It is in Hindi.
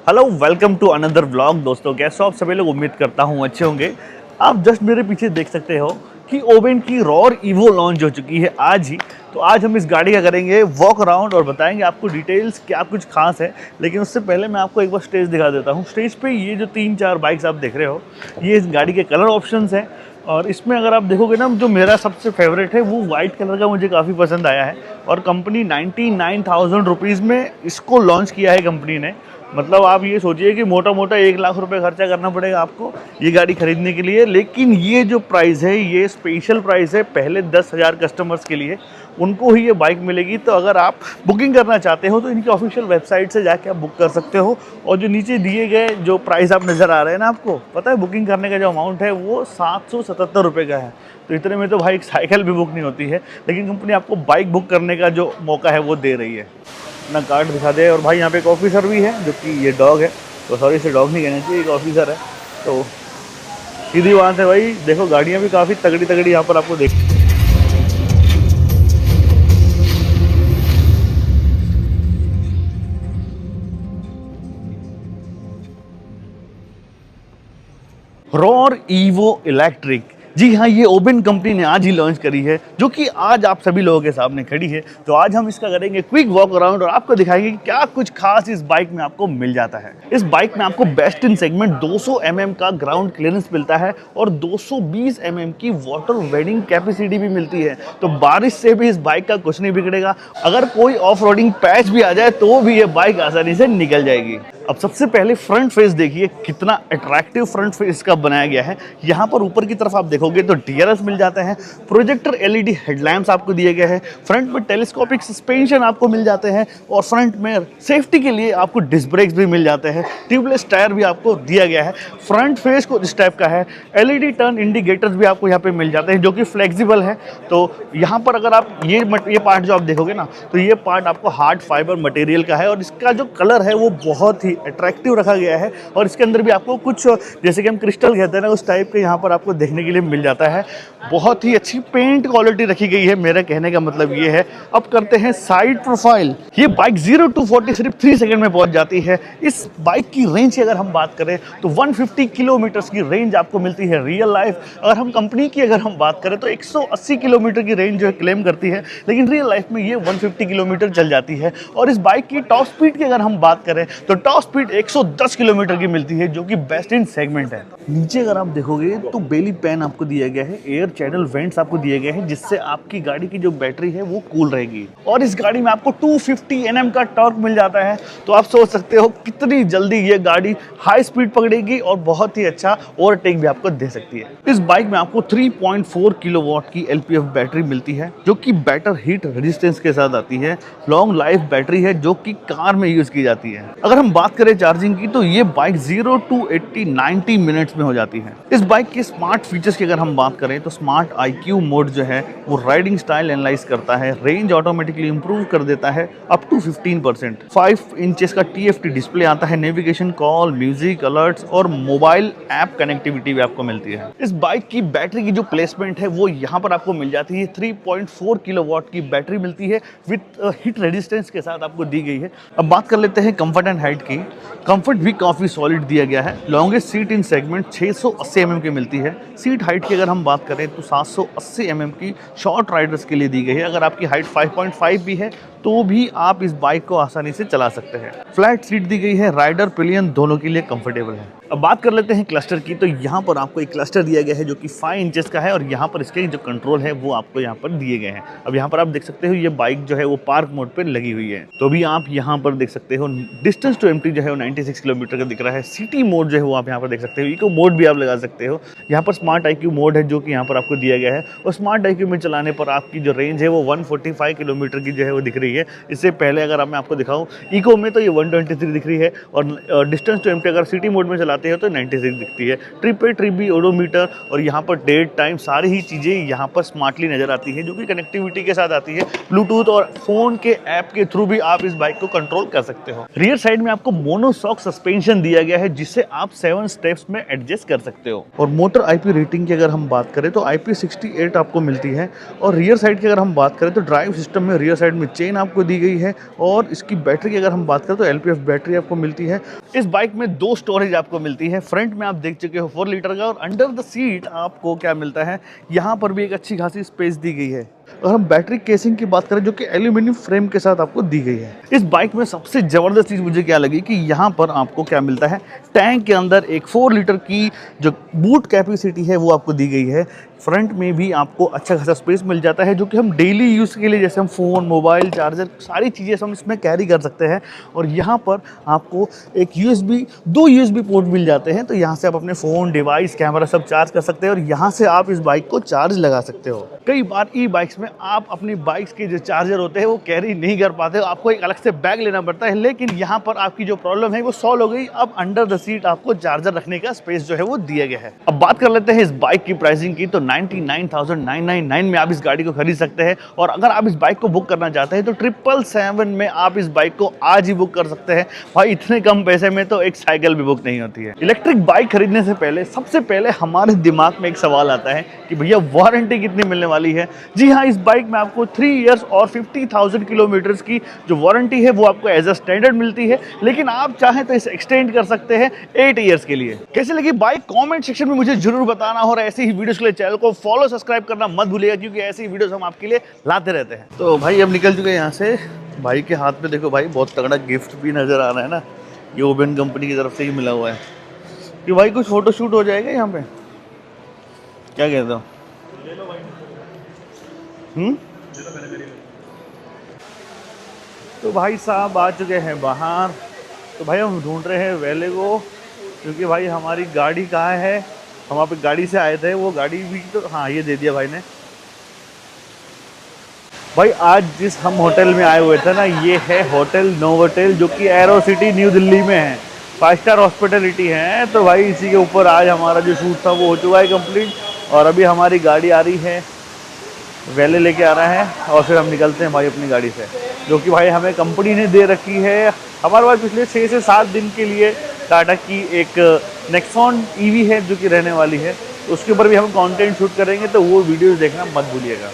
Hello welcome to another vlog. दोस्तों कैसे हो आप सभी लोग, उम्मीद करता हूँ अच्छे होंगे। आप जस्ट मेरे पीछे देख सकते हो कि ओबेन की रॉर इवो लॉन्च हो चुकी है आज ही। तो आज हम इस गाड़ी का करेंगे वॉक अराउंड और बताएंगे आपको डिटेल्स क्या कुछ खास है। लेकिन उससे पहले मैं आपको एक बार स्टेज दिखा देता हूँ। स्टेज पे ये जो 3-4 बाइक्स आप देख रहे हो, ये इस गाड़ी के कलर ऑप्शंस हैं। और इसमें अगर आप देखोगे ना, जो मेरा सबसे फेवरेट है वो वाइट कलर का मुझे काफ़ी पसंद आया है। और कंपनी 99,000 रुपीज़ में इसको लॉन्च किया है कंपनी ने। मतलब आप ये सोचिए कि मोटा मोटा 1 लाख रुपए खर्चा करना पड़ेगा आपको ये गाड़ी खरीदने के लिए। लेकिन ये जो प्राइस है ये स्पेशल प्राइस है पहले 10,000 कस्टमर्स के लिए, उनको ही ये बाइक मिलेगी। तो अगर आप बुकिंग करना चाहते हो तो इनकी ऑफिशियल वेबसाइट से जाके आप बुक कर सकते हो। और जो नीचे दिए गए जो प्राइस आप नज़र आ रहे हैं ना, आपको पता है बुकिंग करने का जो अमाउंट है वो 777 रुपये का है। तो इतने में तो भाई एक साइकिल भी बुक नहीं होती है, लेकिन कंपनी आपको बाइक बुक करने का जो मौका है वो दे रही है। अपना कार्ड दिखा दे। और भाई यहाँ पे एक ऑफिसर भी है जो कि ये डॉग है, तो सॉरी इसे डॉग नहीं कहना चाहिए, एक ऑफिसर है। तो सीधी बात है भाई, देखो गाड़ियाँ भी काफ़ी तगड़ी तगड़ी यहाँ पर आपको देख। रॉर इवो इलेक्ट्रिक, जी हाँ, ये ओबेन कंपनी ने आज ही लॉन्च करी है, जो कि आज आप सभी लोगों के सामने खड़ी है। तो आज हम इसका करेंगे क्विक वॉक अराउंड और आपको दिखाएंगे कि क्या कुछ खास इस बाइक में आपको मिल जाता है। इस बाइक में आपको बेस्ट इन सेगमेंट 200 mm का ग्राउंड क्लियरेंस मिलता है और 220 mm की वाटर वेडिंग कैपेसिटी भी मिलती है। तो बारिश से भी इस बाइक का कुछ नहीं बिगड़ेगा। अगर कोई ऑफ रोडिंग पैच भी आ जाए तो भी ये बाइक आसानी से निकल जाएगी। अब सबसे पहले फ्रंट फेस देखिए, कितना अट्रैक्टिव फ्रंट फेस का बनाया गया है। यहाँ पर ऊपर की तरफ आप देखोगे तो DRS मिल जाता है, प्रोजेक्टर LED हेडलैम्प्स आपको दिए गए हैं, फ्रंट में टेलीस्कोपिक सस्पेंशन आपको मिल जाते हैं और फ्रंट में सेफ्टी के लिए आपको डिस्क ब्रेक्स भी मिल जाते हैं। ट्यूबलेस टायर भी आपको दिया गया है। फ्रंट फेस को इस टाइप का है। LED टर्न इंडिकेटर्स भी आपको यहाँ पे मिल जाते हैं जो कि फ्लेक्सिबल है। तो यहाँ पर अगर आप ये पार्ट जो आप देखोगे ना, तो ये पार्ट आपको हार्ड फाइबर मटेरियल का है और इसका जो कलर है वो बहुत ही अट्रैक्टिव रखा गया है। और इसके अंदर भी आपको कुछ, जैसे कि हम क्रिस्टल कहते हैं ना, उस टाइप के यहाँ पर आपको देखने के लिए मिल जाता है। बहुत ही अच्छी पेंट क्वालिटी रखी गई है, मेरा कहने का मतलब ये है। अब करते हैं साइड प्रोफाइल। ये बाइक 0 to 40 सिर्फ 3 सेकंड में पहुंच जाती है। इस बाइक की रेंज की अगर हम बात करें तो 150 किलोमीटर की रेंज आपको मिलती है रियल लाइफ। अगर हम कंपनी की अगर हम बात करें तो 180 किलोमीटर की रेंज जो है क्लेम करती है, लेकिन रियल लाइफ में ये 150 किलोमीटर चल जाती है। और इस बाइक की टॉप स्पीड की अगर हम बात करें तो टॉप स्पीड 110 किलोमीटर की मिलती है, जो कि बेस्ट इन सेगमेंट है। नीचे अगर आप देखोगे तो बेली पैन आपको दिया गया है, एयर चैनल वेंट्स आपको दिए गए हैं, जिससे आपकी गाड़ी की जो बैटरी है वो कूल रहेगी। और इस गाड़ी में आपको 250 Nm का टॉर्क मिल जाता है। तो आप सोच सकते हो कितनी जल्दी ये गाड़ी हाई स्पीड पकड़ेगी और बहुत ही अच्छा ओवरटेक भी आपको दे सकती है। इस बाइक में आपको 3.4 किलोवाट की LPF बैटरी मिलती है, जो कि बेटर हीट रेजिस्टेंस के साथ आती है। लॉन्ग लाइफ बैटरी है जो कि कार में यूज की जाती है। अगर हम बात करें चार्जिंग की तो ये बाइक 0 to 80 90 मिनट्स में हो जाती है। इस बाइक के स्मार्ट फीचर्स की अगर हम बात करें तो स्मार्ट IQ मोड जो है वो राइडिंग स्टाइल एनालाइज करता है, रेंज ऑटोमेटिकली इंप्रूव कर देता है अप टू 15%। 5 इंचेस का TFT डिस्प्ले आता है, नेविगेशन, कॉल, म्यूजिक, अलर्ट्स और मोबाइल ऐप कनेक्टिविटी भी आपको मिलती है। इस बाइक की बैटरी की जो प्लेसमेंट है वो यहाँ पर आपको मिल जाती है। 3.4 किलोवाट की बैटरी मिलती है विद हीट रेजिस्टेंस के साथ आपको दी गई है। अब बात कर लेते हैं कंफर्ट एंड हाइट की। कंफर्ट भी काफ़ी सॉलिड दिया गया है। लॉन्गेस्ट सीट इन सेगमेंट 680 mm की मिलती है। सीट हाइट की अगर हम बात करें तो 780 mm की शॉर्ट राइडर्स के लिए दी गई है। अगर आपकी हाइट 5.5 भी है तो भी आप इस बाइक को आसानी से चला सकते हैं। फ्लैट सीट दी गई है, राइडर पिलियन दोनों के लिए कंफर्टेबल है। अब बात कर लेते हैं क्लस्टर की। तो यहाँ पर आपको एक क्लस्टर दिया गया है जो कि 5 इंचेस का है और यहाँ पर इसके जो कंट्रोल है वो आपको यहाँ पर दिए गए हैं। अब यहाँ पर आप देख सकते हो ये बाइक जो है वो पार्क मोड पर लगी हुई है, तो भी आप यहाँ पर देख सकते हो। डिस्टेंस टू एम्प्टी जो है वो 96 किलोमीटर का दिख रहा है। सिटी मोड जो है वो आप यहाँ पर देख सकते हो। इको मोड भी आप लगा सकते हो। यहाँ पर स्मार्ट IQ मोड है जो कि यहाँ पर आपको दिया गया है और स्मार्ट IQ में चलाने पर आपकी जो रेंज है वो 145 किलोमीटर की जो है वो दिख रही है। इससे पहले अगर मैं आपको दिखाऊं इको में तो ये 123 दिख रही है और डिस्टेंस टू एम्प्टी अगर सिटी मोड में चलाते हैं तो 96 दिखती है। ट्रिप पे ट्रिप भी, ओडोमीटर और यहाँ पर डेट टाइम सारी ही चीज़ें यहाँ पर स्मार्टली नजर आती है, जो कि कनेक्टिविटी के साथ आती है। ब्लूटूथ और फोन के ऐप के थ्रू भी आप इस बाइक को कंट्रोल कर सकते हो। रियर साइड में आपको मोनोशॉक सस्पेंशन दिया गया है जिससे आप 7 स्टेप्स में एडजस्ट कर सकते हो। और मोटर IP रेटिंग की अगर हम बात करें तो IP68 आपको मिलती है। और रियर साइड की अगर हम बात करें तो ड्राइव सिस्टम में रियर साइड में चेन आपको दी गई है और इसकी बैटरी की अगर हम बात करें तो LPF बैटरी आपको मिलती है। इस बाइक में 2 स्टोरेज आपको मिलती है। फ्रंट में आप देख चुके हो 4 लीटर का, और अंडर द सीट आपको क्या मिलता है, यहाँ पर भी एक अच्छी खासी स्पेस दी गई है। और हम बैटरी केसिंग की बात करें जो कि एल्यूमिनियम फ्रेम के साथ आपको दी गई है। इस बाइक में सबसे ज़बरदस्त चीज़ मुझे क्या लगी कि यहाँ पर आपको क्या मिलता है, टैंक के अंदर एक 4 लीटर की जो बूट कैपेसिटी है वो आपको दी गई है। फ्रंट में भी आपको अच्छा खासा स्पेस मिल जाता है जो कि हम डेली यूज़ के लिए, जैसे हम फ़ोन, मोबाइल, चार्जर, सारी चीज़ें हम इसमें कैरी कर सकते हैं। और यहाँ पर आपको एक दो USB पोर्ट मिल जाते हैं, तो यहाँ से आप अपने फ़ोन, डिवाइस, कैमरा सब चार्ज कर सकते हैं और यहाँ से आप इस बाइक को चार्ज लगा सकते हो। कई बार ई बाइक्स में आप अपनी बाइक्स के जो चार्जर होते हैं वो कैरी नहीं कर पाते हो, आपको एक अलग से बैग लेना पड़ता है, लेकिन यहाँ पर आपकी जो प्रॉब्लम है वो सॉल्व हो गई। अब अंडर द सीट आपको चार्जर रखने का स्पेस जो है वो दिया गया है। अब बात कर लेते हैं इस बाइक की प्राइसिंग की, तो 99,999 में आप इस गाड़ी को खरीद सकते हैं। और अगर आप इस बाइक को बुक करना चाहते हैं तो 777 में आप इस बाइक को आज ही बुक कर सकते हैं। भाई इतने कम पैसे में तो एक साइकिल भी बुक नहीं होती है। इलेक्ट्रिक बाइक खरीदने से पहले सबसे पहले हमारे दिमाग में एक सवाल आता है कि भैया वारंटी कितनी मिलने वाली है। जी हाँ, इस बाइक में आपको 3 इयर्स और 50,000 किलोमीटर्स की जो वारंटी है वो आपको एज अ स्टैंडर्ड मिलती है, लेकिन आप चाहें तो इसे एक्सटेंड कर सकते हैं 8 इयर्स के लिए। कैसे लगी बाइक कमेंट सेक्शन में मुझे जरूर बताना, और ऐसे ही वीडियोस के लिए चैनल को फॉलो सब्सक्राइब करना मत भूलिएगा, क्योंकि ऐसे ही वीडियोस हम आपके लिए लाते रहते हैं। तो भाई अब निकल चुके हैं यहाँ से। भाई के हाथ में देखो भाई बहुत तगड़ा गिफ्ट भी नजर आ रहा है ना, ये ओबेन कंपनी की तरफ से ही मिला हुआ है। कि भाई कुछ फोटो शूट हो जाएगा यहाँ पे, क्या कहते हो? तो भाई साहब आ चुके हैं बाहर। तो भाई हम ढूंढ रहे हैं वेले को, क्योंकि भाई हमारी गाड़ी कहाँ है। हम वहाँ पे गाड़ी से आए थे, वो गाड़ी भी तो हाँ ये दे दिया भाई ने। भाई आज जिस हम होटल में आए हुए थे ना, ये है होटल नोवोटेल, जो कि एरो सिटी न्यू दिल्ली में है। 5 स्टार हॉस्पिटलिटी है। तो भाई इसी के ऊपर आज हमारा जो शूट था वो हो चुका है कंप्लीट, और अभी हमारी गाड़ी आ रही है, वेले लेके आ रहा है, और फिर हम निकलते हैं भाई अपनी गाड़ी से, जो कि भाई हमें कंपनी ने दे रखी है। हमारे पास पिछले 6 से 7 दिन के लिए टाटा की एक नेक्सॉन EV है जो कि रहने वाली है। उसके ऊपर भी हम कंटेंट शूट करेंगे, तो वो वीडियोस देखना मत भूलिएगा।